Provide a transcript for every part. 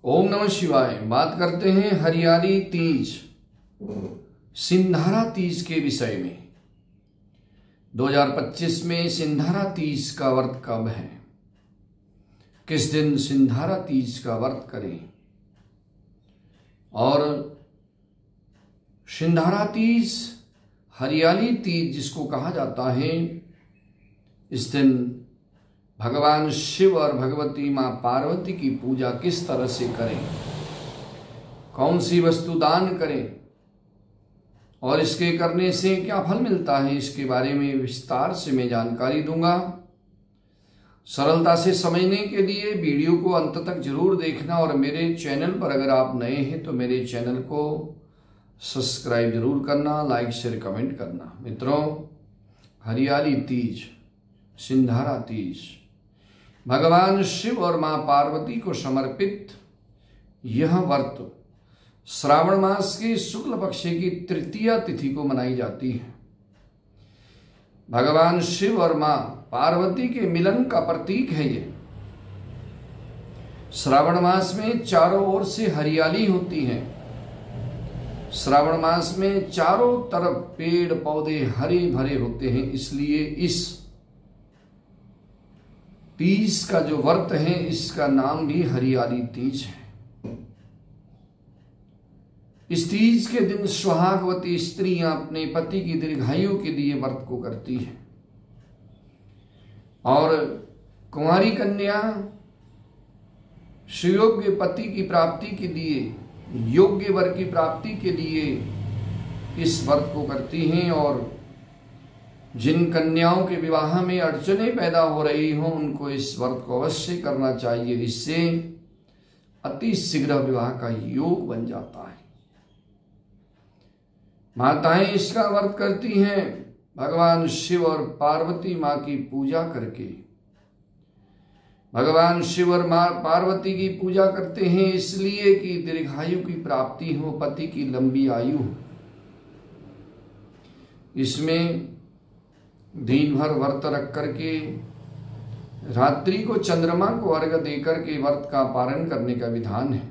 ओम नमः शिवाय। बात करते हैं हरियाली तीज, सिंधारा तीज के विषय में। 2025 में सिंधारा तीज का व्रत कब है, किस दिन सिंधारा तीज का व्रत करें। और सिंधारा तीज, हरियाली तीज जिसको कहा जाता है, इस दिन भगवान शिव और भगवती मां पार्वती की पूजा किस तरह से करें, कौन सी वस्तु दान करें और इसके करने से क्या फल मिलता है, इसके बारे में विस्तार से मैं जानकारी दूंगा। सरलता से समझने के लिए वीडियो को अंत तक जरूर देखना और मेरे चैनल पर अगर आप नए हैं तो मेरे चैनल को सब्सक्राइब जरूर करना, लाइक शेयर कमेंट करना। मित्रों, हरियाली तीज, सिंधारा तीज भगवान शिव और मां पार्वती को समर्पित यह व्रत श्रावण मास के शुक्ल पक्ष की तृतीया तिथि को मनाई जाती है। भगवान शिव और मां पार्वती के मिलन का प्रतीक है ये। श्रावण मास में चारों ओर से हरियाली होती है। श्रावण मास में चारों तरफ पेड़ पौधे हरे भरे होते हैं, इसलिए इस तीज का जो व्रत है इसका नाम भी हरियाली तीज है। इस तीज के दिन सुहागवती स्त्रियां अपने पति की दीर्घायु के लिए व्रत को करती हैं और कुंवारी कन्या सुयोग्य पति की प्राप्ति के लिए, योग्य वर की प्राप्ति के लिए इस व्रत को करती हैं। और जिन कन्याओं के विवाह में अड़चनें पैदा हो रही हों उनको इस व्रत को अवश्य करना चाहिए, इससे अति शीघ्र विवाह का योग बन जाता है। माताएं इसका व्रत करती हैं भगवान शिव और पार्वती मां की पूजा करके। भगवान शिव और मां पार्वती की पूजा करते हैं इसलिए कि दीर्घायु की प्राप्ति हो, पति की लंबी आयु हो। इसमें दिन भर व्रत रख करके रात्रि को चंद्रमा को अर्घ्य देकर के व्रत का पारण करने का विधान है।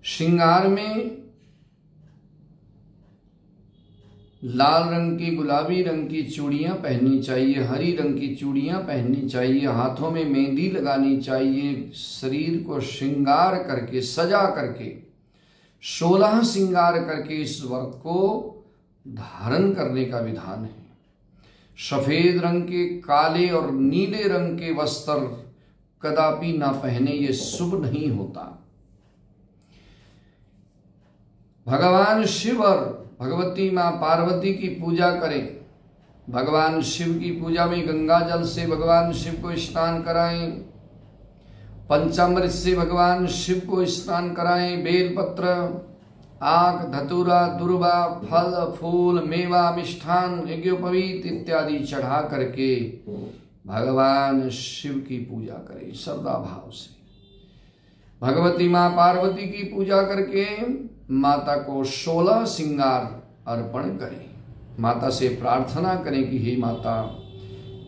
श्रृंगार में लाल रंग की, गुलाबी रंग की चूड़ियां पहननी चाहिए, हरी रंग की चूड़ियां पहननी चाहिए, हाथों में मेहंदी लगानी चाहिए, शरीर को श्रृंगार करके सजा करके 16 श्रृंगार करके इस व्रत को धारण करने का विधान है। सफेद रंग के, काले और नीले रंग के वस्त्र कदापि ना पहने, ये शुभ नहीं होता। भगवान शिव और भगवती मां पार्वती की पूजा करें। भगवान शिव की पूजा में गंगा जल से भगवान शिव को स्नान कराएं, पंचामृत से भगवान शिव को स्नान कराएं, बेलपत्र, आक, धतूरा, दुर्वा, फल फूल, मेवा, मिष्ठान, यज्ञोपवीत इत्यादि चढ़ा करके भगवान शिव की पूजा करें श्रद्धा भाव से। भगवती मां पार्वती की पूजा करके माता को 16 श्रृंगार अर्पण करें। माता से प्रार्थना करें कि हे माता,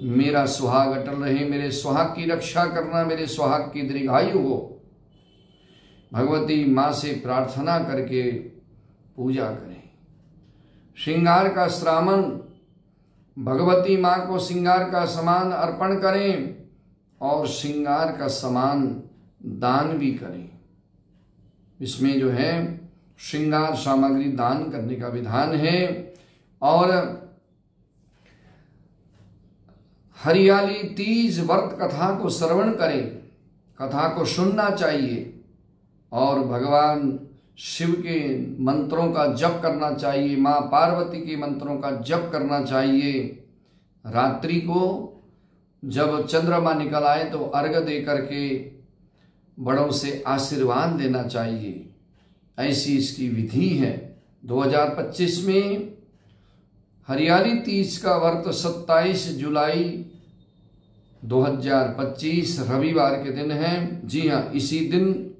मेरा सुहाग अटल रहे, मेरे सुहाग की रक्षा करना, मेरे सुहाग की दीर्घायु हो। भगवती मां से प्रार्थना करके पूजा करें। श्रृंगार का श्रामण, भगवती मां को श्रृंगार का सामान अर्पण करें और श्रृंगार का सामान दान भी करें। इसमें जो है श्रृंगार सामग्री दान करने का विधान है। और हरियाली तीज व्रत कथा को श्रवण करें, कथा को सुनना चाहिए और भगवान शिव के मंत्रों का जप करना चाहिए, मां पार्वती के मंत्रों का जप करना चाहिए। रात्रि को जब चंद्रमा निकल आए तो अर्घ्य दे करके बड़ों से आशीर्वाद लेना चाहिए, ऐसी इसकी विधि है। 2025 में हरियाली तीज का व्रत 27 जुलाई 2025 रविवार के दिन है। जी हाँ, इसी दिन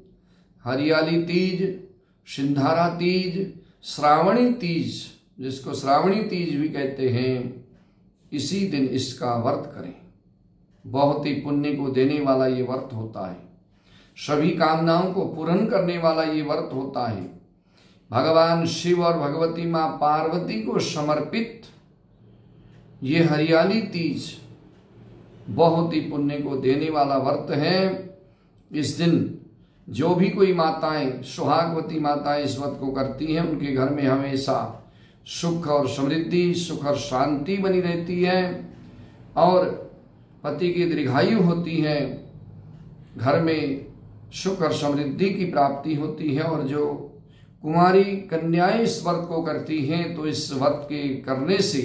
हरियाली तीज, सिंधारा तीज, श्रावणी तीज, जिसको श्रावणी तीज भी कहते हैं, इसी दिन इसका व्रत करें। बहुत ही पुण्य को देने वाला ये व्रत होता है। सभी कामनाओं को पूर्ण करने वाला ये व्रत होता है। भगवान शिव और भगवती माँ पार्वती को समर्पित ये हरियाली तीज बहुत ही पुण्य को देने वाला व्रत है। इस दिन जो भी कोई माताएं, सुहागवती माताएं इस व्रत को करती हैं, उनके घर में हमेशा सुख और समृद्धि, सुख और शांति बनी रहती है और पति की दीर्घायु होती है, घर में सुख और समृद्धि की प्राप्ति होती है। और जो कुंवारी कन्याएं इस व्रत को करती हैं तो इस व्रत के करने से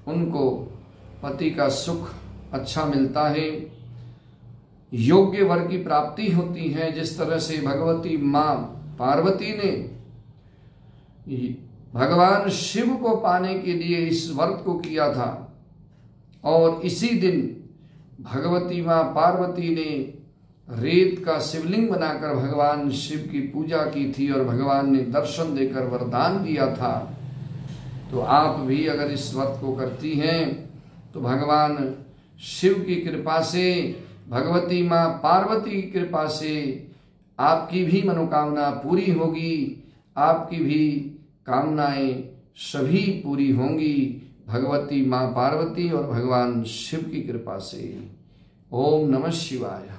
उनको पति का सुख अच्छा मिलता है, योग्य वर की प्राप्ति होती है। जिस तरह से भगवती माँ पार्वती ने भगवान शिव को पाने के लिए इस व्रत को किया था और इसी दिन भगवती माँ पार्वती ने रेत का शिवलिंग बनाकर भगवान शिव की पूजा की थी और भगवान ने दर्शन देकर वरदान दिया था। तो आप भी अगर इस व्रत को करती हैं तो भगवान शिव की कृपा से, भगवती माँ पार्वती की कृपा से आपकी भी मनोकामना पूरी होगी, आपकी भी कामनाएं सभी पूरी होंगी भगवती माँ पार्वती और भगवान शिव की कृपा से। ओम नमः शिवाय।